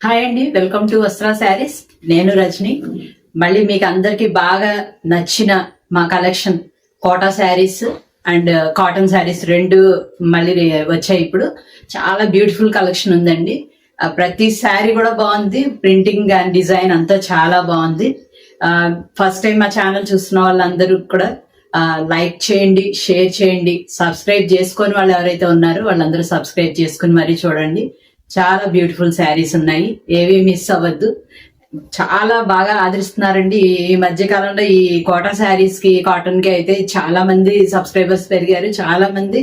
Hi అండి, welcome to వస్త్రా saris. నేను రజని. మళ్ళీ మీకు అందరికి బాగా నచ్చిన మా collection Kota saris and cotton saris రెండు మళ్ళీ వచ్చాయి. ఇప్పుడు చాలా బ్యూటిఫుల్ కలెక్షన్ ఉందండి. ప్రతి శారీ కూడా బాగుంది, ప్రింటింగ్ అండ్ డిజైన్ అంతా చాలా బాగుంది. ఫస్ట్ టైం మా ఛానల్ చూస్తున్న వాళ్ళందరూ కూడా లైక్ చేయండి, షేర్ చేయండి, సబ్స్క్రైబ్ చేసుకొని వాళ్ళు ఎవరైతే ఉన్నారో వాళ్ళందరూ సబ్స్క్రైబ్ చేసుకుని మరీ చూడండి. చాలా బ్యూటిఫుల్ శారీస్ ఉన్నాయి, ఏవి మిస్ అవ్వద్దు. చాలా బాగా ఆదరిస్తున్నారండి ఈ మధ్య కాలంలో. ఈ కోటా శారీస్ కి, కాటన్ కి అయితే చాలా మంది సబ్స్క్రైబర్స్ పెరిగారు. చాలా మంది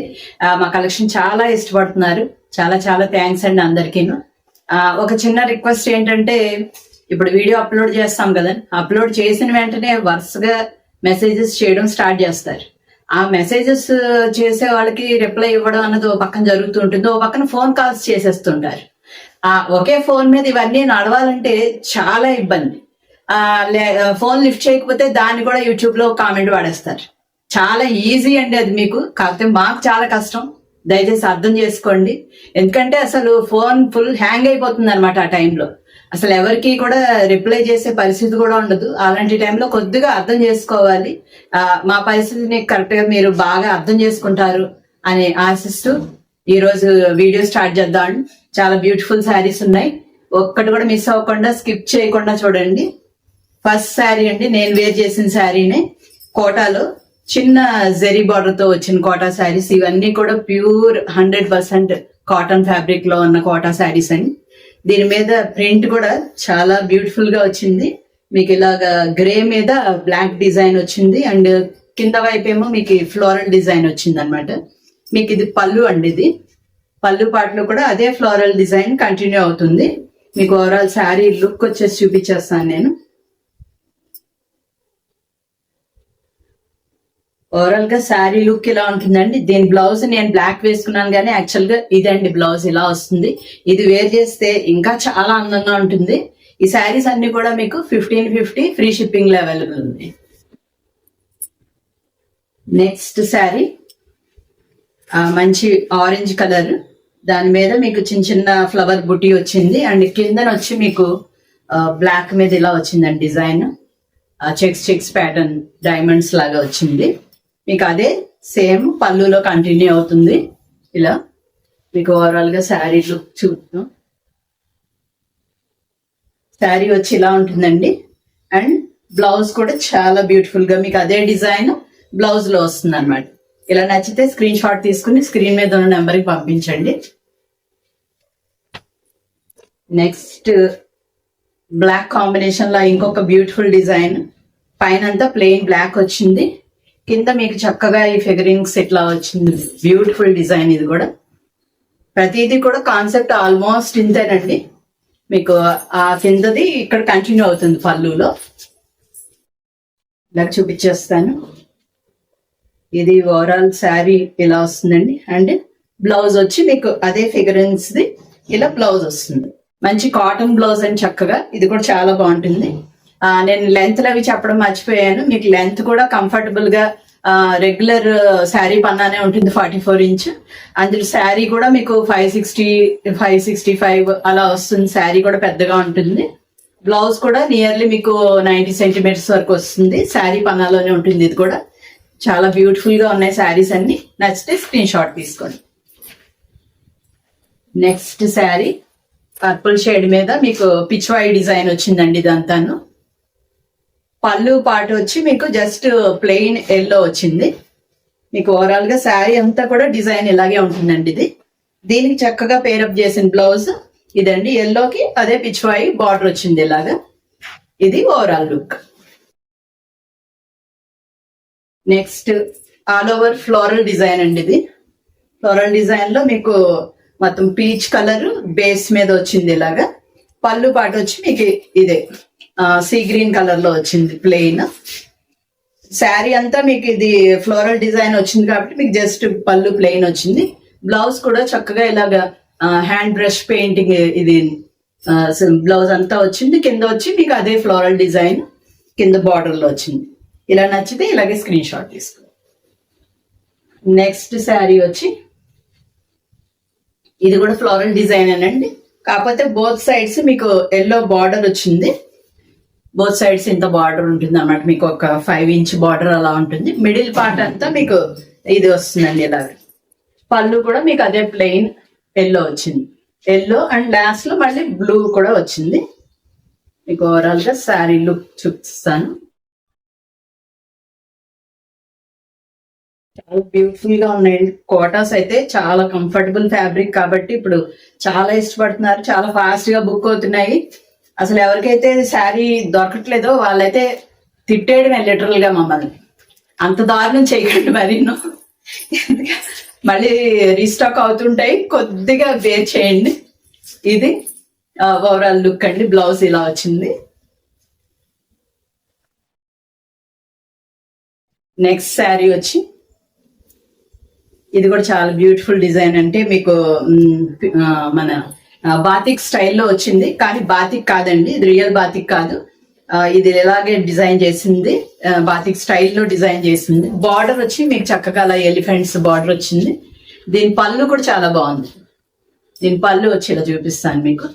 మా కలెక్షన్ చాలా ఇష్టపడుతున్నారు. చాలా చాలా థ్యాంక్స్ అండి అందరికీను. ఒక చిన్న రిక్వెస్ట్ ఏంటంటే, ఇప్పుడు వీడియో అప్లోడ్ చేస్తాం కదా, అప్లోడ్ చేసిన వెంటనే వరుసగా మెసేజెస్ చేయడం స్టార్ట్ చేస్తారు. ఆ మెసేజెస్ చేసే వాళ్ళకి రిప్లై ఇవ్వడం అన్నది ఓ పక్కన జరుగుతూ ఉంటుంది, ఓ పక్కన ఫోన్ కాల్స్ చేసేస్తుంటారు. ఒకే ఫోన్ మీద ఇవన్నీ నడవాలంటే చాలా ఇబ్బంది. ఫోన్ లిఫ్ట్ చేయకపోతే దాన్ని కూడా యూట్యూబ్ లో కామెంట్ పడేస్తారు. చాలా ఈజీ అండి అది మీకు, కాకపోతే మాకు చాలా కష్టం. దయచేసి అర్థం చేసుకోండి. ఎందుకంటే అసలు ఫోన్ ఫుల్ హ్యాంగ్ అయిపోతుంది అనమాట. ఆ టైంలో అసలు ఎవరికి కూడా రిప్లై చేసే పరిస్థితి కూడా ఉండదు. అలాంటి టైంలో కొద్దిగా అర్థం చేసుకోవాలి. మా పరిస్థితిని కరెక్ట్ గా మీరు బాగా అర్థం చేసుకుంటారు అని ఆశిస్తూ ఈ రోజు వీడియో స్టార్ట్ చేద్దాం. చాలా బ్యూటిఫుల్ శారీస్ ఉన్నాయి, ఒక్కటి కూడా మిస్ అవ్వకుండా స్కిప్ చేయకుండా చూడండి. ఫస్ట్ శారీ అండి, నేను వేర్ చేసిన శారీనే. కోటాలో చిన్న జెరీ బార్డర్ తో వచ్చిన కోటా శారీస్. ఇవన్నీ కూడా ప్యూర్ 100% కాటన్ ఫ్యాబ్రిక్ లో ఉన్న కోటా శారీస్ అండి. దీని మీద ప్రింట్ కూడా చాలా బ్యూటిఫుల్ గా వచ్చింది. మీకు ఇలాగా గ్రే మీద బ్లాక్ డిజైన్ వచ్చింది, అండ్ కింద వైపు ఏమో మీకు ఫ్లోరల్ డిజైన్ వచ్చింది అనమాట. మీకు ఇది పళ్ళు అండి. ఇది పళ్ళు పాటలో కూడా అదే ఫ్లోరల్ డిజైన్ కంటిన్యూ అవుతుంది. మీకు ఓవరాల్ శారీ లుక్ వచ్చేసి చూపించేస్తాను నేను. ఓవరాల్ గా శారీ లుక్ ఇలా ఉంటుందండి. దీని బ్లౌజ్ నేను బ్లాక్ వేసుకున్నాను, కానీ యాక్చువల్ గా ఇదండి బ్లౌజ్ ఇలా వస్తుంది. ఇది వేర్ చేస్తే ఇంకా చాలా అందంగా ఉంటుంది. ఈ శారీస్ అన్ని కూడా మీకు 1550 ఫ్రీ షిప్పింగ్ లో అవైలబుల్ ఉంది. నెక్స్ట్ శారీ మంచి ఆరెంజ్ కలర్, దాని మీద మీకు చిన్న చిన్న ఫ్లవర్ బుటీ వచ్చింది, అండ్ కిందన వచ్చి మీకు బ్లాక్ మీద ఇలా వచ్చిందండి డిజైన్. చెక్స్ ప్యాటర్న్ డైమండ్స్ లాగా వచ్చింది. మీకు అదే సేమ్ పళ్ళులో కంటిన్యూ అవుతుంది. ఇలా మీకు ఓవరాల్ గా శారీ లుక్ చూద్దాం. శారీ వచ్చి ఇలా ఉంటుందండి, అండ్ బ్లౌజ్ కూడా చాలా బ్యూటిఫుల్ గా మీకు అదే డిజైన్ బ్లౌజ్ లో వస్తుంది అనమాట. ఇలా నచ్చితే స్క్రీన్ షాట్ తీసుకుని స్క్రీన్ మీద ఉన్న నెంబర్కి పంపించండి. నెక్స్ట్ బ్లాక్ కాంబినేషన్ లో ఇంకొక బ్యూటిఫుల్ డిజైన్. పైన అంతా ప్లెయిన్ బ్లాక్ వచ్చింది, కింద మీకు చక్కగా ఈ ఫిగరింగ్స్ ఇట్లా వచ్చింది. Beautiful design. ఇది కూడా ప్రతిదీ కూడా కాన్సెప్ట్ ఆల్మోస్ట్ ఇంతేనండి. మీకు ఆ కిందది ఇక్కడ కంటిన్యూ అవుతుంది పళ్ళులో. ఇలా చూపించేస్తాను. ఇది ఓవరాల్ శారీ ఇలా వస్తుందండి, అండ్ బ్లౌజ్ వచ్చి మీకు అదే ఫిగరెన్స్ ది ఇలా బ్లౌజ్ వస్తుంది. మంచి కాటన్ బ్లౌజ్ అని చక్కగా. ఇది కూడా చాలా బాగుంటుంది. నేను లెంత్ అవి చెప్పడం మర్చిపోయాను. మీకు లెంత్ కూడా కంఫర్టబుల్ గా రెగ్యులర్ శారీ పన్నానే ఉంటుంది, 44 ఇంచ్. అందులో శారీ కూడా మీకు 560, 565 అలా వస్తుంది. శారీ కూడా పెద్దగా ఉంటుంది. బ్లౌజ్ కూడా నియర్లీ మీకు 90 సెంటీమీటర్స్ వరకు వస్తుంది. శారీ పన్నాలోనే ఉంటుంది. ఇది కూడా చాలా బ్యూటిఫుల్ గా ఉన్నాయి శారీస్ అన్ని. నచ్చితే స్క్రీన్ షాట్ తీసుకోండి. నెక్స్ట్ శారీ పర్పుల్ షేడ్ మీద మీకు పిచ్వాయి డిజైన్ వచ్చిందండి. ఇదంతాను పళ్ళు పాటు వచ్చి మీకు జస్ట్ ప్లెయిన్ ఎల్లో వచ్చింది. మీకు ఓవరాల్ గా శారీ అంతా కూడా డిజైన్ ఇలాగే ఉంటుందండి. ఇది దీనికి చక్కగా పేరప్ చేసిన బ్లౌజ్ ఇదండి. ఎల్లోకి అదే పిచ్వాయి బార్డర్ వచ్చింది ఇలాగా. ఇది overall look. Next all over floral design అండి. ఇది ఫ్లోరల్ డిజైన్ లో మీకు మొత్తం పీచ్ కలర్ బేస్ మీద వచ్చింది ఇలాగా. పళ్ళు పాటు వచ్చి మీకు ఇదే సీ గ్రీన్ కలర్ లో వచ్చింది ప్లెయిన్. శారీ అంతా మీకు ఇది ఫ్లోరల్ డిజైన్ వచ్చింది కాబట్టి మీకు జస్ట్ పళ్ళు ప్లెయిన్ వచ్చింది. బ్లౌజ్ కూడా చక్కగా ఇలాగా హ్యాండ్ బ్రష్ పెయింటింగ్ ఇది బ్లౌజ్ అంతా వచ్చింది. కింద వచ్చి మీకు అదే ఫ్లోరల్ డిజైన్ కింద బార్డర్ లో వచ్చింది. ఇలా నచ్చితే ఇలాగే స్క్రీన్ షాట్ తీసుకో. నెక్స్ట్ శారీ వచ్చి ఇది కూడా ఫ్లోరల్ డిజైన్ అనండి. కాకపోతే బోత్ సైడ్స్ మీకు ఎల్లో బార్డర్ వచ్చింది. బోత్ సైడ్స్ ఇంత బార్డర్ ఉంటుంది అన్నమాట. మీకు ఒక 5 ఇంచ్ బార్డర్ అలా ఉంటుంది. మిడిల్ పార్ట్ అంతా మీకు ఇది వస్తుందండి ఇలా. పళ్ళు కూడా మీకు అదే ప్లెయిన్ ఎల్లో వచ్చింది. ఎల్లో అండ్ లాస్ట్ లో మళ్ళీ బ్లూ కూడా వచ్చింది. మీకు ఓవరాల్ గా శారీ లుక్ చూపిస్తాను. చాలా బ్యూటిఫుల్ గా ఉన్నాయండి. కోటాస్ అయితే చాలా కంఫర్టబుల్ ఫ్యాబ్రిక్ కాబట్టి ఇప్పుడు చాలా ఇష్టపడుతున్నారు. చాలా ఫాస్ట్ గా బుక్ అవుతున్నాయి. అసలు ఎవరికైతే శారీ దొరకట్లేదో వాళ్ళైతే తిట్టేయడమే లిటరల్ గా మమ్మల్ని. అంత దారుణం చేయకండి మరి. మళ్ళీ రీస్టాక్ అవుతుంటాయి, కొద్దిగా వేర్ చేయండి. ఇది ఓవరాల్ లుక్ అండి. బ్లౌజ్ ఇలా వచ్చింది. నెక్స్ట్ శారీ వచ్చి ఇది కూడా చాలా బ్యూటిఫుల్ డిజైన్. అంటే మీకు మన బాతిక్ స్టైల్లో వచ్చింది, కానీ బాతిక్ కాదండి, ఇది రియల్ బాతిక్ కాదు. ఇది ఇలాగే డిజైన్ చేసింది, బాతిక్ స్టైల్లో డిజైన్ చేసింది. బార్డర్ వచ్చి మీకు చక్కగా అలా ఎలిఫెంట్స్ బార్డర్ వచ్చింది. దీని పళ్ళు కూడా చాలా బాగుంది. దీని పళ్ళు వచ్చి ఇలా చూపిస్తాను మీకు.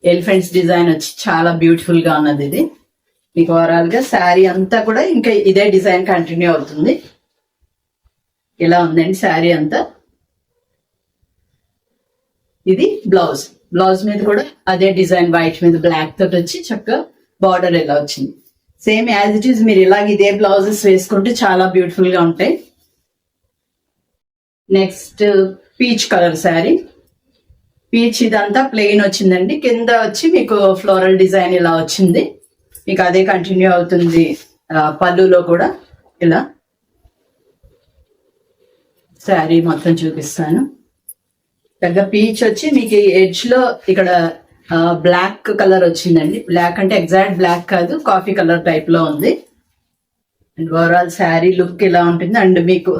ఎలిఫెంట్స్ డిజైన్ వచ్చి చాలా బ్యూటిఫుల్ గా ఉన్నది. ఇది మీకు ఓవరాల్ గా శారీ అంతా కూడా ఇంకా ఇదే డిజైన్ కంటిన్యూ అవుతుంది. ఇలా ఉందండి శారీ అంతా. ఇది బ్లౌజ్. బ్లౌజ్ మీద కూడా అదే డిజైన్ వైట్ మీద బ్లాక్ తోటి వచ్చి చక్కగా బార్డర్ ఇలా వచ్చింది. సేమ్ యాజ్ ఇట్ ఈస్ మీరు ఇలాగ ఇదే బ్లౌజెస్ వేసుకుంటే చాలా బ్యూటిఫుల్ గా ఉంటాయి. Next peach colour sari. Peach ఇదంతా ప్లెయిన్ వచ్చిందండి. కింద వచ్చి మీకు ఫ్లోరల్ డిజైన్ ఇలా వచ్చింది. మీకు అదే కంటిన్యూ అవుతుంది పళ్ళులో కూడా. ఇలా శారీ మొత్తం చూపిస్తాను. పెద్ద పీచ్ వచ్చి మీకు ఎడ్జ్ లో ఇక్కడ బ్లాక్ కలర్ వచ్చిందండి. బ్లాక్ అంటే ఎగ్జాక్ట్ బ్లాక్ కాదు, కాఫీ కలర్ టైప్ లో ఉంది. అండ్ ఓవరాల్ శారీ లుక్ ఇలా ఉంటుంది. అండ్ మీకు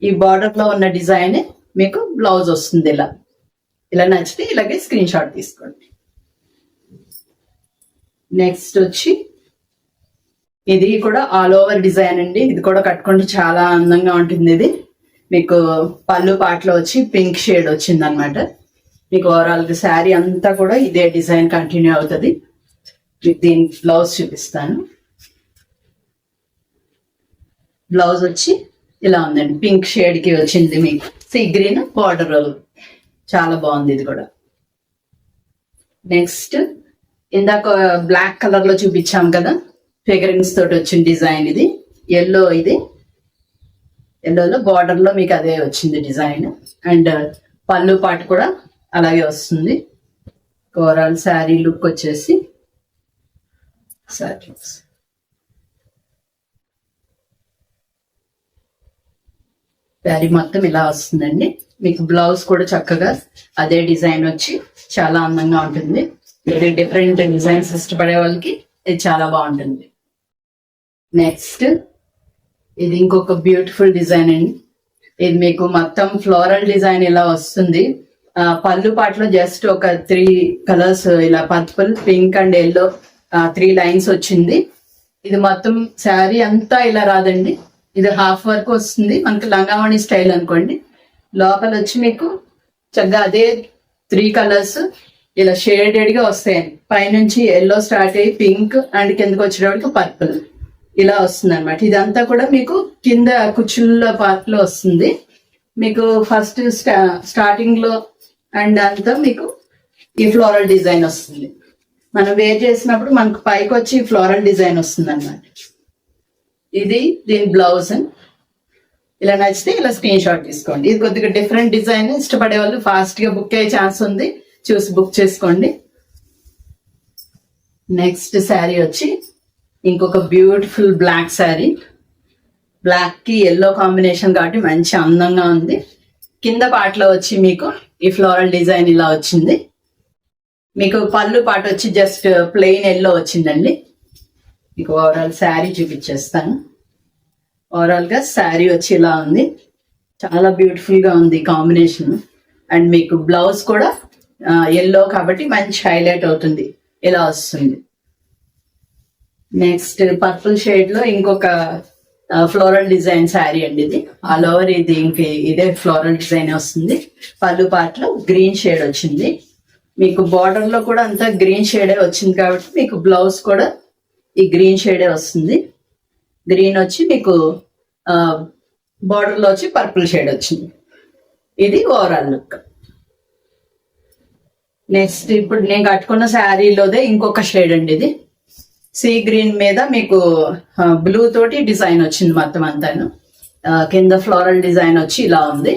ఈ బార్డర్ లో ఉన్న డిజైన్ మీకు బ్లౌజ్ వస్తుంది. ఇలా ఇలా నచ్చితే ఇలాగే స్క్రీన్ షాట్ తీసుకోండి. నెక్స్ట్ వచ్చి ఇది కూడా ఆల్ ఓవర్ డిజైన్ అండి. ఇది కూడా కట్టుకుంటే చాలా అందంగా ఉంటుంది. ఇది మీకు పళ్ళు పాటలో వచ్చి పింక్ షేడ్ వచ్చింది అనమాట. మీకు ఓవరాల్ శారీ అంతా కూడా ఇదే డిజైన్ కంటిన్యూ అవుతుంది. దీని బ్లౌజ్ చూపిస్తాను. బ్లౌజ్ వచ్చి ఇలా ఉందండి, పింక్ షేడ్ కి వచ్చింది. మీకు సీ గ్రీన్ బార్డర్ చాలా బాగుంది. ఇది కూడా నెక్స్ట్ ఇందాక బ్లాక్ కలర్ లో చూపించాం కదా, ఫిగరింగ్స్ తోటి వచ్చిన డిజైన్. ఇది ఎల్లో. ఇది ఎల్లోలో బార్డర్ లో మీకు అదే వచ్చింది డిజైన్. అండ్ పళ్ళు పాటు కూడా అలాగే వస్తుంది. ఓవరాల్ శారీ లుక్ వచ్చేసి శారీ మొత్తం ఇలా వస్తుందండి. మీకు బ్లౌజ్ కూడా చక్కగా అదే డిజైన్ వచ్చి చాలా అందంగా ఉంటుంది. డిఫరెంట్ డిజైన్స్ ఇష్టపడే వాళ్ళకి ఇది చాలా బాగుంటుంది. నెక్స్ట్ ఇది ఇంకొక బ్యూటిఫుల్ డిజైన్ అండి. ఇది మీకు మొత్తం ఫ్లోరల్ డిజైన్ ఇలా వస్తుంది. పళ్ళు పాటలో జస్ట్ ఒక 3 కలర్స్ ఇలా purple, pink and yellow 3 lines వచ్చింది. ఇది మొత్తం శారీ అంతా ఇలా రాదండి, ఇది హాఫ్ వర్క్ వస్తుంది. మనకి లంగావణి స్టైల్ అనుకోండి. లోపల వచ్చి మీకు చక్కగా అదే 3 కలర్స్ ఇలా షేడెడ్ గా వస్తాయండి. పైనుంచి ఎల్లో స్టార్ట్ అయ్యి పింక్ అండ్ కిందకి వచ్చేటప్పటికి పర్పుల్ ఇలా వస్తుంది అనమాట. ఇదంతా కూడా మీకు కింద కుచ్చుల పార్ట్ లో వస్తుంది. మీకు ఫస్ట్ స్టార్టింగ్ లో అండ్ అంతా మీకు ఈ ఫ్లోరల్ డిజైన్ వస్తుంది. మనం వేర్ చేసినప్పుడు మనకు పైకి వచ్చి ఫ్లోరల్ డిజైన్ వస్తుంది అనమాట. ఇది దీని బ్లౌజ్. ఇలా నచ్చితే ఇలా స్క్రీన్ షాట్ తీసుకోండి. ఇది కొద్దిగా డిఫరెంట్ డిజైన్, ఇష్టపడే వాళ్ళు ఫాస్ట్ గా బుక్ అయ్యే ఛాన్స్ ఉంది, చూసి బుక్ చేసుకోండి. నెక్స్ట్ శారీ వచ్చి ఇంకొక బ్యూటిఫుల్ బ్లాక్ శారీ. బ్లాక్ కి ఎల్లో కాంబినేషన్ కాబట్టి మంచి అందంగా ఉంది. కింద పాటలో వచ్చి మీకు ఈ ఫ్లోరల్ డిజైన్ ఇలా వచ్చింది. మీకు పళ్ళు పాట వచ్చి జస్ట్ ప్లెయిన్ ఎల్లో వచ్చిందండి. మీకు ఓవరాల్ శారీ చూపించేస్తాను. ఓవరాల్ గా శారీ వచ్చి ఇలా ఉంది. చాలా బ్యూటిఫుల్ గా ఉంది కాంబినేషన్. అండ్ మీకు బ్లౌజ్ కూడా ఎల్లో కాబట్టి మంచి హైలైట్ అవుతుంది, ఇలా వస్తుంది. నెక్స్ట్ పర్పుల్ షేడ్ లో ఇంకొక ఫ్లోరల్ డిజైన్ శారీ అండి. ఇది ఆల్ ఓవర్ ఇది ఇదే ఫ్లోరల్ డిజైన్ వస్తుంది. పళ్ళు పాటలో గ్రీన్ షేడ్ వచ్చింది. మీకు బార్డర్ లో కూడా అంతా గ్రీన్ షేడే వచ్చింది కాబట్టి మీకు బ్లౌజ్ కూడా ఈ గ్రీన్ షేడే వస్తుంది. గ్రీన్ వచ్చి మీకు బార్డర్ లో వచ్చి పర్పుల్ షేడ్ వచ్చింది. ఇది ఓవరాల్ లుక్. నెక్స్ట్ ఇప్పుడు నేను కట్టుకున్న శారీలోదే ఇంకొక షేడ్ అండి. ఇది సీ గ్రీన్ మీద మీకు బ్లూ తోటి డిజైన్ వచ్చింది మొత్తం అంతాను. కింద ఫ్లోరల్ డిజైన్ వచ్చి ఇలా ఉంది.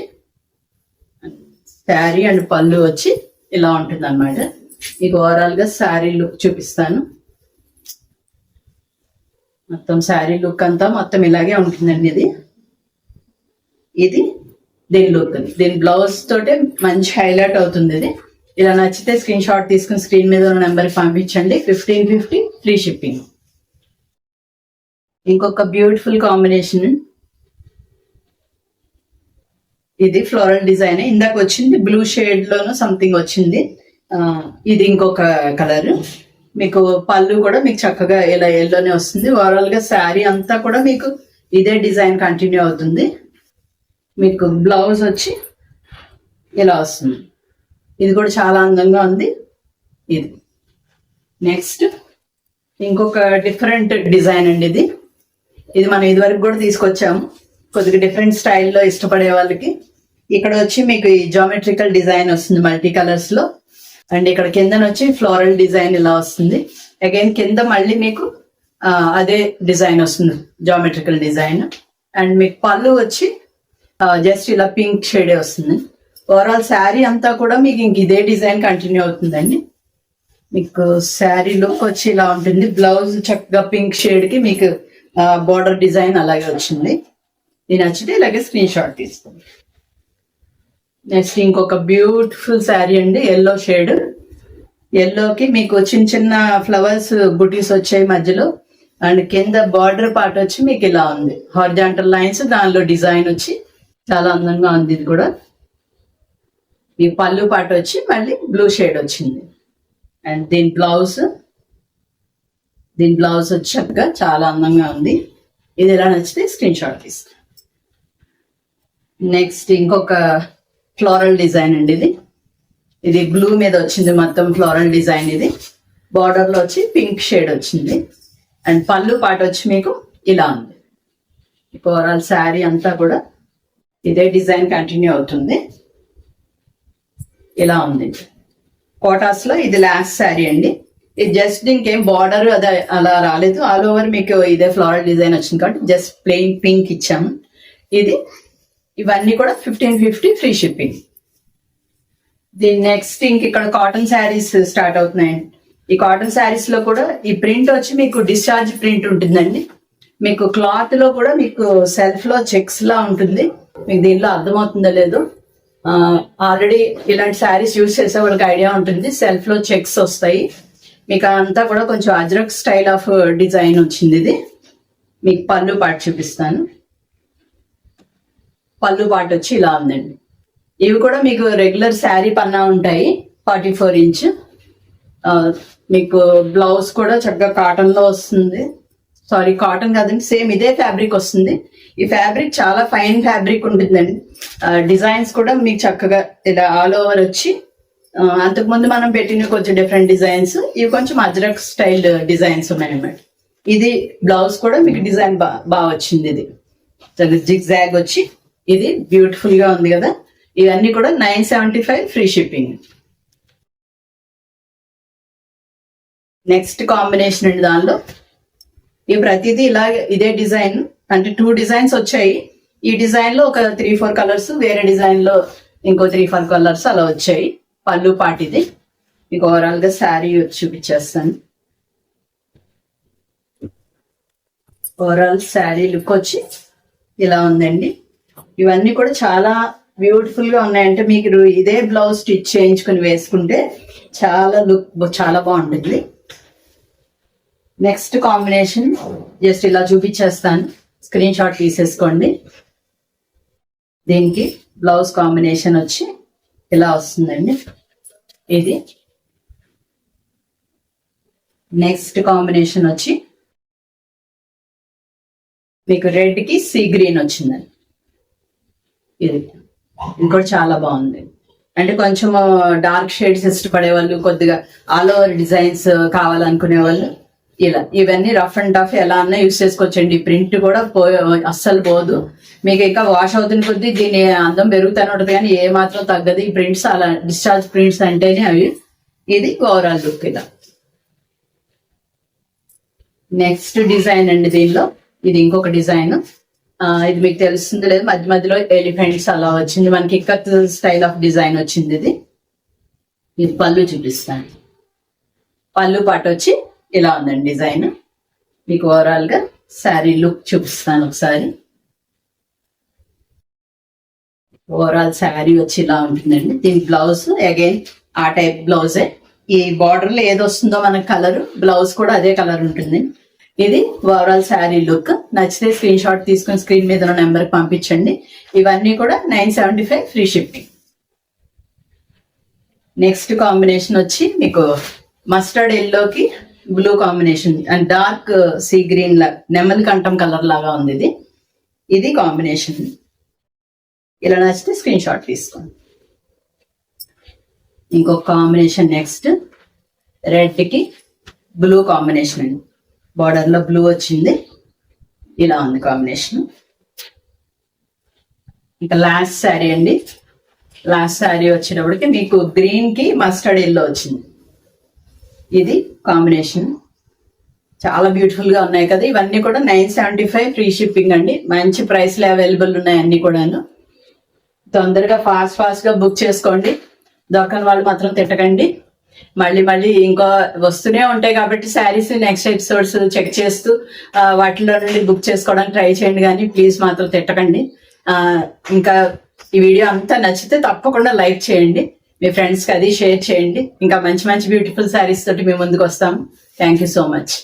శారీ అండ్ పళ్ళు వచ్చి ఇలా ఉంటుంది అనమాట. మీకు ఓవరాల్ గా శారీ లుక్ చూపిస్తాను. మొత్తం శారీ లుక్ అంతా మొత్తం ఇలాగే ఉంటుందండి. ఇది దీని లుక్. దీని బ్లౌజ్ తోటే మంచి హైలైట్ అవుతుంది. ఇది ఇలా నచ్చితే స్క్రీన్ షాట్ తీసుకుని స్క్రీన్ మీద ఉన్న నెంబర్కి పంపించండి. 1550 ఫ్రీ షిప్పింగ్. ఇంకొక బ్యూటిఫుల్ కాంబినేషన్. ఇది ఫ్లోరల్ డిజైన్. ఇందాక వచ్చింది బ్లూ షేడ్ లోను సంథింగ్ వచ్చింది. ఇది ఇంకొక కలర్. మీకు పళ్ళు కూడా మీకు చక్కగా ఇలా ఎల్లోనే వస్తుంది. ఓవరాల్ గా శారీ అంతా కూడా మీకు ఇదే డిజైన్ కంటిన్యూ అవుతుంది. మీకు బ్లౌజ్ వచ్చి ఇలా వస్తుంది. ఇది కూడా చాలా అందంగా ఉంది. ఇది నెక్స్ట్ ఇంకొక డిఫరెంట్ డిజైన్ అండి. ఇది మనం ఇదివరకు కూడా తీసుకొచ్చాము. కొద్దిగా డిఫరెంట్ స్టైల్లో ఇష్టపడే వాళ్ళకి ఇక్కడ వచ్చి మీకు ఈ జామెట్రికల్ డిజైన్ వస్తుంది మల్టీ కలర్స్ లో. అండ్ ఇక్కడ కింద వచ్చి ఫ్లోరల్ డిజైన్ ఇలా వస్తుంది. అగైన్ కింద మళ్ళీ మీకు అదే డిజైన్ వస్తుంది, జామెట్రికల్ డిజైన్. అండ్ మీకు పళ్ళు వచ్చి జస్ట్ ఇలా పింక్ షేడే వస్తుంది. ఓవరాల్ శారీ అంతా కూడా మీకు ఇంక ఇదే డిజైన్ కంటిన్యూ అవుతుందండి. మీకు శారీ లుక్ వచ్చి ఇలా ఉంటుంది. బ్లౌజ్ చక్కగా పింక్ షేడ్ కి మీకు బోర్డర్ డిజైన్ అలాగే వచ్చింది. ఇది నచ్చితే ఇలాగే స్క్రీన్ షాట్ తీసుకోండి. నెక్స్ట్ ఇంకొక బ్యూటిఫుల్ శారీ అండి. Yellow shade. ఎల్లోకి మీకు చిన్న చిన్న ఫ్లవర్స్ బుటీస్ వచ్చాయి మధ్యలో. అండ్ కింద బార్డర్ పార్ట్ వచ్చి మీకు ఇలా ఉంది, హారిజాంటల్ లైన్స్, దానిలో డిజైన్ వచ్చి చాలా అందంగా ఉంది. ఇది కూడా ఈ పళ్ళు పార్ట్ వచ్చి మళ్ళీ బ్లూ షేడ్ వచ్చింది. అండ్ దీని బ్లౌజ్ వచ్చి చక్కగా చాలా అందంగా ఉంది. ఇది ఎలా నచ్చితే స్క్రీన్ షాట్ తీసుకో. నెక్స్ట్ ఇంకొక ఫ్లోరల్ డిజైన్ అండి. ఇది బ్లూ మీద వచ్చింది మొత్తం ఫ్లోరల్ డిజైన్. ఇది బార్డర్ లో వచ్చి పింక్ షేడ్ వచ్చింది. అండ్ పళ్ళు పాట వచ్చి మీకు ఇలా ఉంది. ఓవరాల్ శారీ అంతా కూడా ఇదే డిజైన్ కంటిన్యూ అవుతుంది. ఇలా ఉంది. కోటాస్ లో ఇది లాస్ట్ శారీ అండి. ఇది జస్ట్ ఇంకేం బార్డర్ అదే అలా రాలేదు. ఆల్ ఓవర్ మీకు ఇదే ఫ్లోరల్ డిజైన్ వచ్చింది కాబట్టి జస్ట్ ప్లెయిన్ పింక్ ఇచ్చాము. ఇవన్నీ కూడా 1550 ఫ్రీ షిప్పింగ్. దీని నెక్స్ట్ ఇంక ఇక్కడ కాటన్ శారీస్ స్టార్ట్ అవుతున్నాయండి. ఈ కాటన్ శారీస్ లో కూడా ఈ ప్రింట్ వచ్చి మీకు డిశ్చార్జ్ ప్రింట్ ఉంటుందండి. మీకు క్లాత్ లో కూడా మీకు సెల్ఫ్ లో చెక్స్ లా ఉంటుంది. మీకు దీనిలో అర్థమవుతుందో లేదో, ఆల్రెడీ ఇలాంటి శారీస్ యూజ్ చేసే వాళ్ళకి ఐడియా ఉంటుంది. సెల్ఫ్ లో చెక్స్ వస్తాయి. మీకు అంతా కూడా కొంచెం అజ్రక్ స్టైల్ ఆఫ్ డిజైన్ వచ్చింది. ఇది మీకు పళ్ళు పాటు చూపిస్తాను. పళ్ళు పాటు వచ్చి ఇలా ఉందండి. ఇవి కూడా మీకు రెగ్యులర్ శారీ పన్నా ఉంటాయి, 44 ఇంచ్. మీకు బ్లౌజ్ కూడా చక్కగా కాటన్ లో వస్తుంది. సారీ, కాటన్ కాదండి, సేమ్ ఇదే ఫ్యాబ్రిక్ వస్తుంది. ఈ ఫ్యాబ్రిక్ చాలా ఫైన్ ఫ్యాబ్రిక్ ఉంటుందండి. డిజైన్స్ కూడా మీకు చక్కగా ఇలా ఆల్ ఓవర్ వచ్చి, అంతకుముందు మనం పెట్టిన కొంచెం డిఫరెంట్ డిజైన్స్, ఇవి కొంచెం అజ్రక్ స్టైల్ డిజైన్స్ ఉన్నాయన్నమాట. ఇది బ్లౌజ్ కూడా మీకు డిజైన్ బాగా వచ్చింది. ఇది జిగ్ జాగ్ వచ్చి ఇది బ్యూటిఫుల్ గా ఉంది కదా. ఇవన్నీ కూడా 975 ఫ్రీ షిప్పింగ్. నెక్స్ట్ కాంబినేషన్ అండి. దానిలో ఈ ప్రతిదీ ఇలాగే ఇదే డిజైన్, అంటే 2 డిజైన్స్ వచ్చాయి. ఈ డిజైన్ లో ఒక 3-4 కలర్స్, వేరే డిజైన్ లో ఇంకో 3-4 కలర్స్ అలా వచ్చాయి. పళ్ళు పాటు ఇది. మీకు ఓవరాల్ గా శారీ చూపించేస్తాను. ఓవరాల్ శారీ లుక్ వచ్చి ఇలా ఉందండి. ఇవన్నీ కూడా చాలా బ్యూటిఫుల్ గా ఉన్నాయంటే మీకు ఇదే బ్లౌజ్ స్టిచ్ చేయించుకుని వేసుకుంటే చాలా లుక్ చాలా బాగుంటుంది. నెక్స్ట్ కాంబినేషన్ జస్ట్ ఇలా చూపించేస్తాను, స్క్రీన్ షాట్ తీసేసుకోండి. దీనికి బ్లౌజ్ కాంబినేషన్ వచ్చి ఇలా వస్తుందండి. ఇది నెక్స్ట్ కాంబినేషన్ వచ్చి మీకు రెడ్ కి సీ గ్రీన్ వచ్చిందండి. ఇది కూడా చాలా బాగుంది. అంటే కొంచెం డార్క్ షేడ్స్ ఇష్టపడే వాళ్ళు, కొద్దిగా ఆల్ ఓవర్ డిజైన్స్ కావాలనుకునే వాళ్ళు ఇలా ఇవన్నీ రఫ్ అండ్ టఫ్ ఎలా అన్నా యూస్ చేసుకోవచ్చండి. ప్రింట్ కూడా అస్సలు పోదు. మీకు ఇంకా వాష్ అవుతున్న కొద్దీ దీని అందం పెరుగుతూనే ఉంటుంది, కానీ ఏ మాత్రం తగ్గదు. ఈ ప్రింట్స్ అలా డిశ్చార్జ్ ప్రింట్స్ అంటేనే అవి. ఇది ఓవరాల్ లుక్ ఇలా. నెక్స్ట్ డిజైన్ అండి దీనిలో, ఇది ఇంకొక డిజైన్. ఇది మీకు తెలుస్తుంది లేదు, మధ్య మధ్యలో ఎలిఫెంట్స్ అలా వచ్చింది, మనకి ఇక్కత్ స్టైల్ ఆఫ్ డిజైన్ వచ్చింది. ఇది పళ్ళు చూపిస్తాను. పళ్ళు పాటు వచ్చి ఇలా ఉందండి డిజైన్. మీకు ఓవరాల్ గా శారీ లుక్ చూపిస్తాను ఒకసారి. ఓవరాల్ శారీ వచ్చి ఇలా ఉంటుందండి. దీని బ్లౌజ్ అగైన్ ఆ టైప్ బ్లౌజే. ఈ బార్డర్ లో ఏది వస్తుందో మనకి కలర్, బ్లౌజ్ కూడా అదే కలర్ ఉంటుంది. ఇది ఓవరాల్ శారీ లుక్. నచ్చితే స్క్రీన్ షాట్ తీసుకుని స్క్రీన్ మీద ఉన్న నెంబర్ కి పంపించండి. ఇవన్నీ కూడా 975 ఫ్రీ షిప్పింగ్. నెక్స్ట్ కాంబినేషన్ వచ్చి మీకు మస్టర్డ్ ఎల్లోకి blue combination and dark sea green లా నెమలి కంఠం కలర్ లాగా ఉంది. ఇది కాంబినేషన్. ఇలా నచ్చితే స్క్రీన్ షాట్ తీసుకోండి. ఇంకొక కాంబినేషన్ నెక్స్ట్ రెడ్ కి బ్లూ కాంబినేషన్ అండి. బార్డర్ లో బ్లూ వచ్చింది, ఇలా ఉంది కాంబినేషన్. ఇంకా లాస్ట్ శారీ అండి. లాస్ట్ శారీ వచ్చేటప్పటికి మీకు గ్రీన్ కి మస్టర్డ్ ఎల్లో వచ్చింది. ఇది కాంబినేషన్. చాలా బ్యూటిఫుల్ గా ఉన్నాయి కదా. ఇవన్నీ కూడా 975 ఫ్రీ షిప్పింగ్ అండి. మంచి ప్రైస్ లో అవైలబుల్ ఉన్నాయి అన్ని కూడాను. తొందరగా ఫాస్ట్ గా బుక్ చేసుకోండి. దొరకని వాళ్ళు మాత్రం తిట్టకండి. మళ్ళీ ఇంకా వస్తూనే ఉంటాయి కాబట్టి శారీస్ నెక్స్ట్ ఎపిసోడ్స్ చెక్ చేస్తూ వాటిలో నుండి బుక్ చేసుకోవడానికి ట్రై చేయండి, కానీ ప్లీజ్ మాత్రం తిట్టకండి. ఇంకా ఈ వీడియో అంతా నచ్చితే తప్పకుండా లైక్ చేయండి, మీ ఫ్రెండ్స్కి అది షేర్ చేయండి. ఇంకా మంచి బ్యూటిఫుల్ శారీస్ తోటి మేము ముందుకు వస్తాము. Thank you so much.